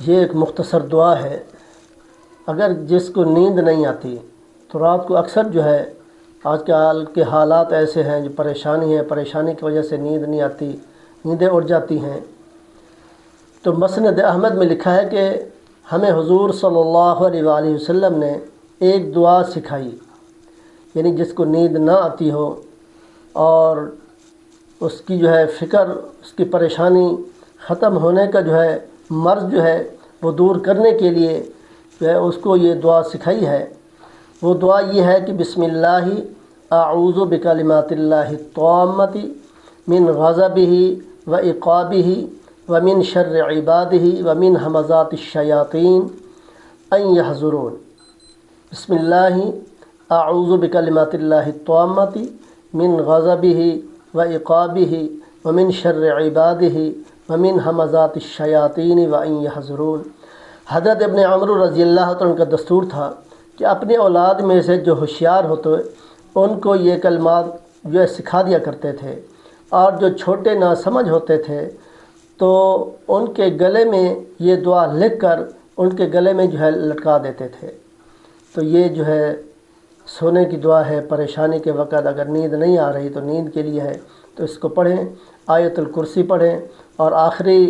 یہ ایک مختصر دعا ہے. اگر جس کو نیند نہیں آتی تو رات کو اکثر جو ہے آج کل کے حالات ایسے ہیں جو پریشانی کی وجہ سے نیند نہیں آتی، نیندیں اڑ جاتی ہیں. تو مسند احمد میں لکھا ہے کہ ہمیں حضور صلی اللہ علیہ وآلہ وسلم نے ایک دعا سکھائی، یعنی جس کو نیند نہ آتی ہو اور اس کی جو ہے فکر، اس کی پریشانی ختم ہونے کا جو ہے مرض جو ہے وہ دور کرنے کے لیے جو ہے اس کو یہ دعا سکھائی ہے. وہ دعا یہ ہے کہ بسم اللہ اعوذ بکلمات اللہ التامۃ من غضبہ و عقابہ ومن شر عبادہ ومن ہمزات الشیاطین ان یحضرون. بسم اللہ اعوذ بکلمات اللہ التامۃ من غضبہ و عقابہ ومن شر عبادہ ومن ہمزات الشیاطین وان یحضرون. حضرت ابن عمر رضی اللہ عنہ کا دستور تھا کہ اپنے اولاد میں سے جو ہوشیار ہوتے ان کو یہ کلمات جو ہے سکھا دیا کرتے تھے، اور جو چھوٹے ناسمجھ ہوتے تھے تو ان کے گلے میں یہ دعا لکھ کر ان کے گلے میں جو ہے لٹکا دیتے تھے. تو یہ جو ہے سونے کی دعا ہے. پریشانی کے وقت اگر نیند نہیں آ رہی تو نیند کے لیے ہے، تو اس کو پڑھیں. آیت الکرسی پڑھیں اور آخری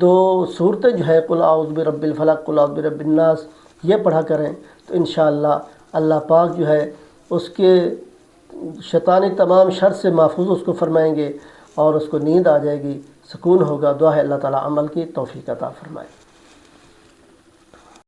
2 صورتیں جو ہے قل اعوذ برب الفلق قل اعوذ برب الناس یہ پڑھا کریں. تو انشاءاللہ اللہ پاک جو ہے اس کے شیطانی تمام شر سے محفوظ اس کو فرمائیں گے اور اس کو نیند آ جائے گی، سکون ہوگا. دعا ہے اللہ تعالیٰ عمل کی توفیق عطا فرمائے.